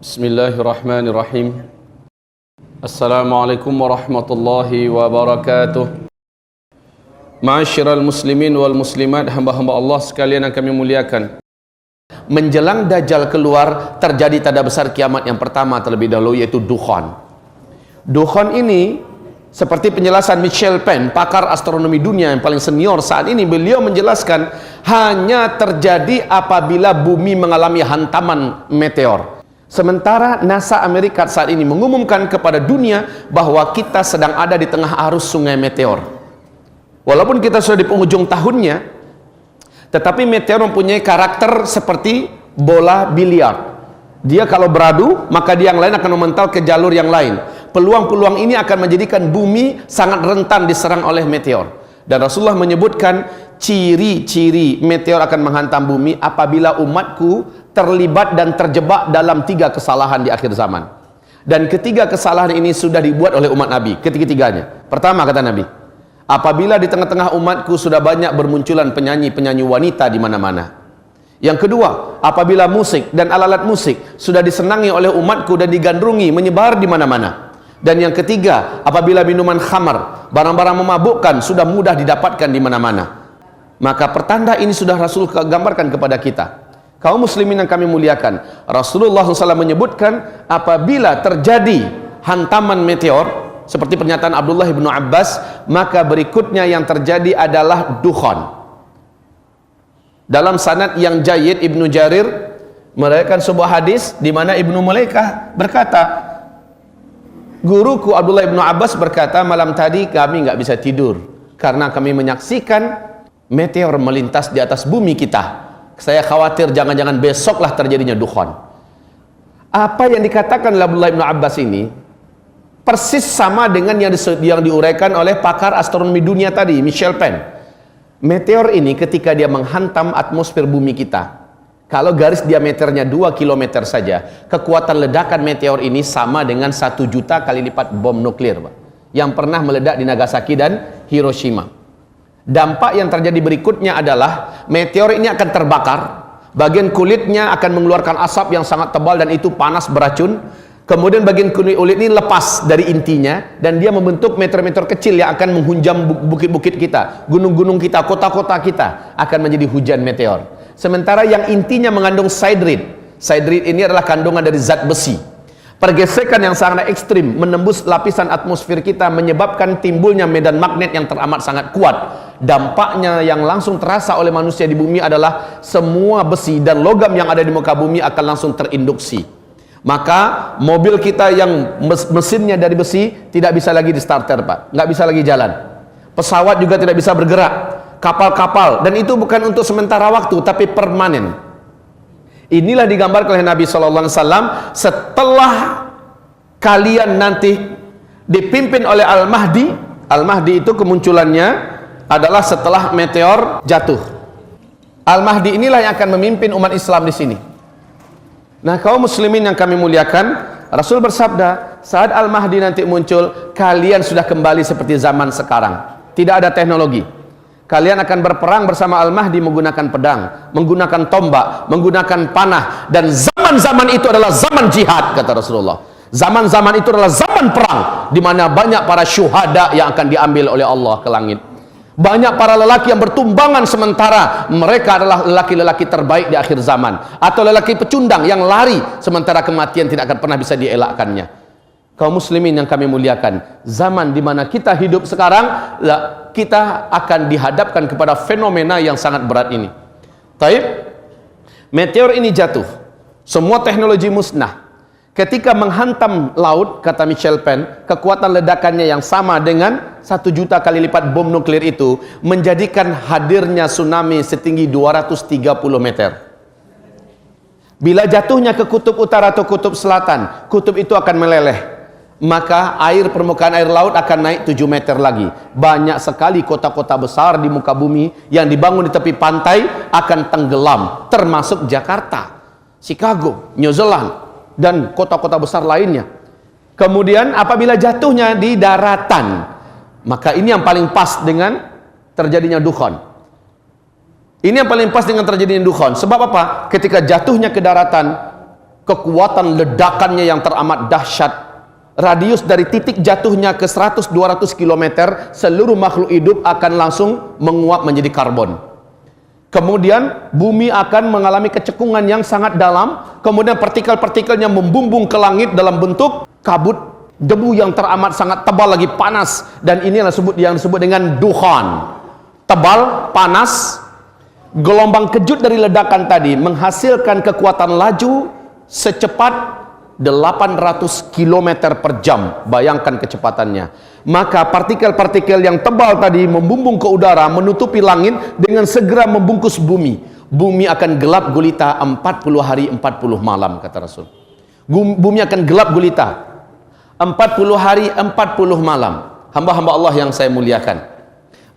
Bismillahirrahmanirrahim. Assalamualaikum warahmatullahi wabarakatuh. Ma'asyiral muslimin wal muslimat, hamba-hamba Allah sekalian yang kami muliakan. Menjelang Dajjal keluar, terjadi tanda besar kiamat yang pertama terlebih dahulu, yaitu dukhan. Dukhan ini, seperti penjelasan Michel Penn, pakar astronomi dunia yang paling senior saat ini, beliau menjelaskan hanya terjadi apabila bumi mengalami hantaman meteor. Sementara NASA Amerika saat ini mengumumkan kepada dunia bahwa kita sedang ada di tengah arus sungai meteor. Walaupun kita sudah di penghujung tahunnya, tetapi meteor mempunyai karakter seperti bola biliar. Dia kalau beradu, maka dia yang lain akan memental ke jalur yang lain. Peluang-peluang ini akan menjadikan bumi sangat rentan diserang oleh meteor. Dan Rasulullah menyebutkan ciri-ciri meteor akan menghantam bumi apabila umatku terlibat dan terjebak dalam 3 kesalahan di akhir zaman. Dan ketiga kesalahan ini sudah dibuat oleh umat Nabi, ketiga-tiganya. Pertama, kata Nabi, apabila di tengah-tengah umatku sudah banyak bermunculan penyanyi-penyanyi wanita di mana-mana. Yang kedua, apabila musik dan alat-alat musik sudah disenangi oleh umatku dan digandrungi menyebar di mana-mana. Dan yang ketiga, apabila minuman khamar, barang-barang memabukkan sudah mudah didapatkan di mana-mana. Maka pertanda ini sudah Rasul gambarkan kepada kita. Kaum muslimin yang kami muliakan, Rasulullah SAW menyebutkan apabila terjadi hantaman meteor seperti pernyataan Abdullah bin Abbas, maka berikutnya yang terjadi adalah dukhan. Dalam sanad yang jayyid, Ibnu Jarir meriwayatkan sebuah hadis di mana Ibnu Mulaikah berkata, guruku Abdullah bin Abbas berkata, malam tadi kami nggak bisa tidur karena kami menyaksikan meteor melintas di atas bumi kita. Saya khawatir jangan-jangan besoklah terjadinya dukhan. Apa yang dikatakan oleh Abdullah bin Abbas ini persis sama dengan yang diuraikan oleh pakar astronomi dunia tadi, Michel Penn. Meteor ini ketika dia menghantam atmosfer bumi kita, kalau garis diameternya 2 km saja, kekuatan ledakan meteor ini sama dengan 1 juta kali lipat bom nuklir, Pak, yang pernah meledak di Nagasaki dan Hiroshima. Dampak yang terjadi berikutnya adalah meteor ini akan terbakar, bagian kulitnya akan mengeluarkan asap yang sangat tebal dan itu panas beracun. Kemudian bagian kulit ini lepas dari intinya dan dia membentuk meteor-meteor kecil yang akan menghunjam bukit-bukit kita, gunung-gunung kita, kota-kota kita akan menjadi hujan meteor. Sementara yang intinya mengandung sidrid. Sidrid ini adalah kandungan dari zat besi. Pergesekan yang sangat ekstrim menembus lapisan atmosfer kita menyebabkan timbulnya medan magnet yang teramat sangat kuat. Dampaknya yang langsung terasa oleh manusia di bumi adalah semua besi dan logam yang ada di muka bumi akan langsung terinduksi. Maka mobil kita yang mesinnya dari besi tidak bisa lagi di starter, Pak, nggak bisa lagi jalan. Pesawat juga tidak bisa bergerak, kapal-kapal, dan itu bukan untuk sementara waktu tapi permanen. Inilah digambarkan oleh Nabi SAW setelah kalian nanti dipimpin oleh Al-Mahdi. Al-Mahdi itu kemunculannya adalah setelah meteor jatuh. Al-Mahdi inilah yang akan memimpin umat Islam di sini. Nah, kaum muslimin yang kami muliakan, Rasul bersabda, saat Al-Mahdi nanti muncul, kalian sudah kembali seperti zaman sekarang. Tidak ada teknologi. Kalian akan berperang bersama Al-Mahdi menggunakan pedang, menggunakan tombak, menggunakan panah, dan zaman-zaman itu adalah zaman jihad, kata Rasulullah. Zaman-zaman itu adalah zaman perang, di mana banyak para syuhada yang akan diambil oleh Allah ke langit. Banyak para lelaki yang bertumbangan sementara mereka adalah lelaki-lelaki terbaik di akhir zaman, atau lelaki pecundang yang lari sementara kematian tidak akan pernah bisa dielakkannya. Kaum muslimin yang kami muliakan, zaman di mana kita hidup sekarang, kita akan dihadapkan kepada fenomena yang sangat berat ini. Taib, meteor ini jatuh, semua teknologi musnah. Ketika menghantam laut, kata Michel Penn, kekuatan ledakannya yang sama dengan 1 juta kali lipat bom nuklir itu menjadikan hadirnya tsunami setinggi 230 meter. Bila jatuhnya ke kutub utara atau kutub selatan, kutub itu akan meleleh. Maka permukaan air laut akan naik 7 meter lagi. Banyak sekali kota-kota besar di muka bumi yang dibangun di tepi pantai akan tenggelam, termasuk Jakarta, Chicago, New Zealand, dan kota-kota besar lainnya. Kemudian apabila jatuhnya di daratan, maka ini yang paling pas dengan terjadinya dukhan. Ini yang paling pas dengan terjadinya dukhan. Sebab apa? Ketika jatuhnya ke daratan, kekuatan ledakannya yang teramat dahsyat. Radius dari titik jatuhnya ke 100-200 km, seluruh makhluk hidup akan langsung menguap menjadi karbon. Kemudian bumi akan mengalami kecekungan yang sangat dalam. Kemudian partikel-partikelnya membumbung ke langit dalam bentuk kabut debu yang teramat sangat tebal, lagi panas. Dan inilah yang disebut dengan dukhan. Tebal, panas. Gelombang kejut dari ledakan tadi menghasilkan kekuatan laju secepat 800 km per jam. Bayangkan kecepatannya. Maka partikel-partikel yang tebal tadi membumbung ke udara, menutupi langit dengan segera membungkus bumi. Bumi akan gelap gulita 40 hari 40 malam, kata Rasul. Bumi akan gelap gulita 40 hari 40 malam. Hamba-hamba Allah yang saya muliakan,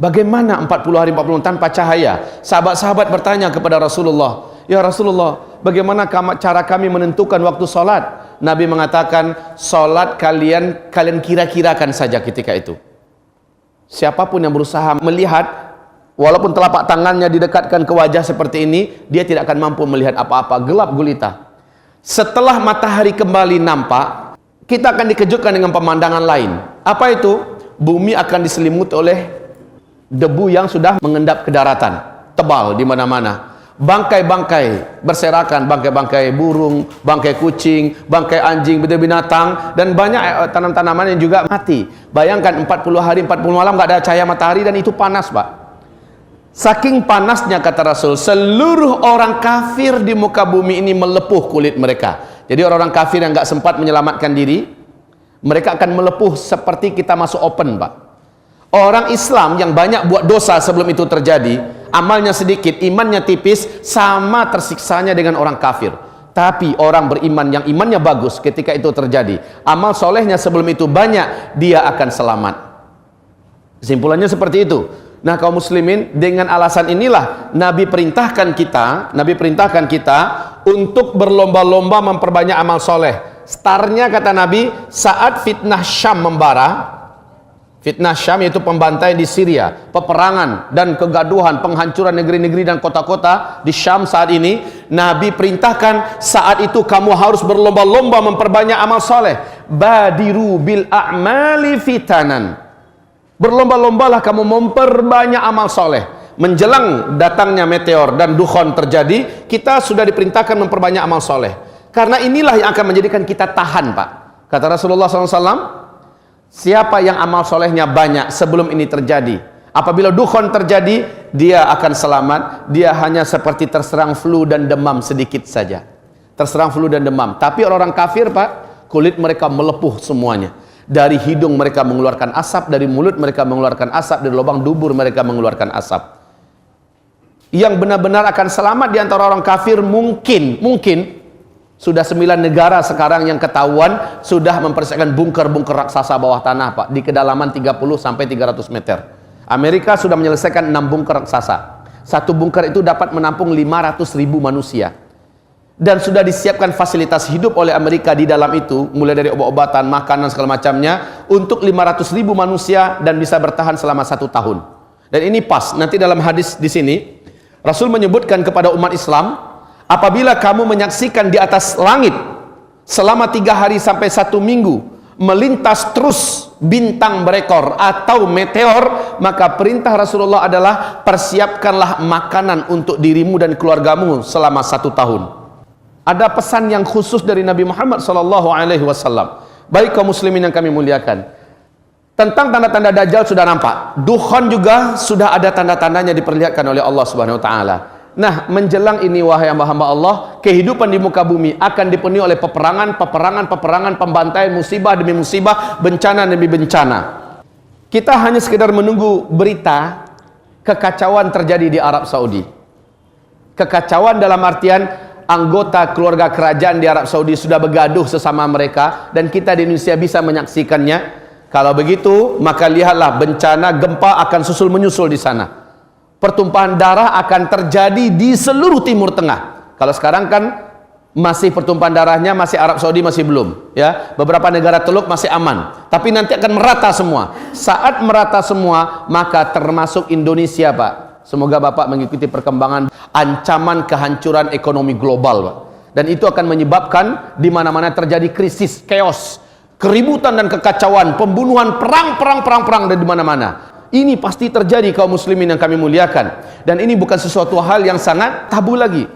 bagaimana 40 hari 40 malam tanpa cahaya? Sahabat-sahabat bertanya kepada Rasulullah, ya Rasulullah, bagaimana cara kami menentukan waktu sholat? Nabi mengatakan, sholat kalian kira-kirakan saja ketika itu. Siapapun yang berusaha melihat, walaupun telapak tangannya didekatkan ke wajah seperti ini, dia tidak akan mampu melihat apa-apa, gelap gulita. Setelah matahari kembali nampak, kita akan dikejutkan dengan pemandangan lain. Apa itu? Bumi akan diselimuti oleh debu yang sudah mengendap ke daratan, tebal di mana-mana. Bangkai-bangkai berserakan, bangkai-bangkai burung, bangkai kucing, bangkai anjing, binatang, dan banyak tanam-tanaman yang juga mati. Bayangkan 40 hari 40 malam nggak ada cahaya matahari, dan itu panas, Pak. Saking panasnya, kata Rasul, seluruh orang kafir di muka bumi ini melepuh kulit mereka. Jadi orang-orang kafir yang nggak sempat menyelamatkan diri, mereka akan melepuh seperti kita masuk open, Pak. Orang Islam yang banyak buat dosa sebelum itu terjadi, amalnya sedikit, imannya tipis, sama tersiksanya dengan orang kafir. Tapi orang beriman yang imannya bagus, ketika itu terjadi, amal solehnya sebelum itu banyak, dia akan selamat. Kesimpulannya seperti itu. Nah, kaum muslimin, dengan alasan inilah Nabi perintahkan kita untuk berlomba-lomba memperbanyak amal soleh. Startnya, kata Nabi, saat fitnah Syam membara. Fitnah Syam yaitu pembantaian di Syria, peperangan dan kegaduhan, penghancuran negeri-negeri dan kota-kota di Syam saat ini. Nabi perintahkan saat itu kamu harus berlomba-lomba memperbanyak amal soleh. Badiru bil a'mali fitanan. Berlomba-lombalah kamu memperbanyak amal soleh. Menjelang datangnya meteor dan dukhan terjadi, kita sudah diperintahkan memperbanyak amal soleh. Karena inilah yang akan menjadikan kita tahan, Pak. Kata Rasulullah SAW, siapa yang amal solehnya banyak sebelum ini terjadi, apabila dukhan terjadi, dia akan selamat. Dia hanya seperti terserang flu dan demam sedikit saja. Terserang flu dan demam. Tapi orang-orang kafir, Pak, kulit mereka melepuh semuanya. Dari hidung mereka mengeluarkan asap, dari mulut mereka mengeluarkan asap, dari lubang dubur mereka mengeluarkan asap. Yang benar-benar akan selamat di antara orang kafir mungkin sudah 9 negara sekarang yang ketahuan sudah mempersiapkan bunker-bunker raksasa bawah tanah, Pak, di kedalaman 30-300 meter. Amerika sudah menyelesaikan 6 bunker raksasa. Satu bunker itu dapat menampung 500.000 manusia. Dan sudah disiapkan fasilitas hidup oleh Amerika di dalam itu, mulai dari obat-obatan, makanan, segala macamnya, untuk 500.000 manusia dan bisa bertahan selama 1 tahun. Dan ini pas, nanti dalam hadis di sini, Rasul menyebutkan kepada umat Islam, apabila kamu menyaksikan di atas langit selama 3 hari sampai 1 minggu melintas terus bintang berekor atau meteor, maka perintah Rasulullah adalah persiapkanlah makanan untuk dirimu dan keluargamu selama 1 tahun. Ada pesan yang khusus dari Nabi Muhammad SAW. Baik kaum muslimin yang kami muliakan, tentang tanda-tanda Dajjal sudah nampak, dukhan juga sudah ada tanda-tandanya diperlihatkan oleh Allah Subhanahu Wa Taala. Nah, menjelang ini wahai hamba-hamba Allah, kehidupan di muka bumi akan dipenuhi oleh peperangan, pembantaian, musibah demi musibah, bencana demi bencana. Kita hanya sekedar menunggu berita kekacauan terjadi di Arab Saudi. Kekacauan dalam artian anggota keluarga kerajaan di Arab Saudi sudah bergaduh sesama mereka, dan kita di Indonesia bisa menyaksikannya. Kalau begitu, maka lihatlah bencana gempa akan menyusul di sana. Pertumpahan darah akan terjadi di seluruh Timur Tengah. Kalau sekarang kan masih pertumpahan darahnya, masih Arab Saudi masih belum, ya. Beberapa negara Teluk masih aman, tapi nanti akan merata semua. Saat merata semua, maka termasuk Indonesia, Pak. Semoga Bapak mengikuti perkembangan ancaman kehancuran ekonomi global, Pak. dan itu akan menyebabkan di mana-mana terjadi krisis, chaos, keributan dan kekacauan, pembunuhan, perang dan di mana-mana. Ini pasti terjadi kaum muslimin yang kami muliakan, dan ini bukan sesuatu hal yang sangat tabu lagi.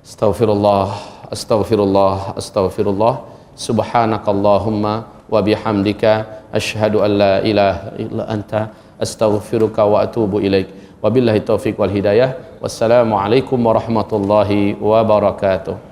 Astaghfirullah, astaghfirullah, astaghfirullah. Subhanakallahumma wa bihamdika asyhadu an la ilaha illa anta astaghfiruka wa atubu ilaik. Wabillahi taufiq wal hidayah. Wassalamualaikum warahmatullahi wabarakatuh.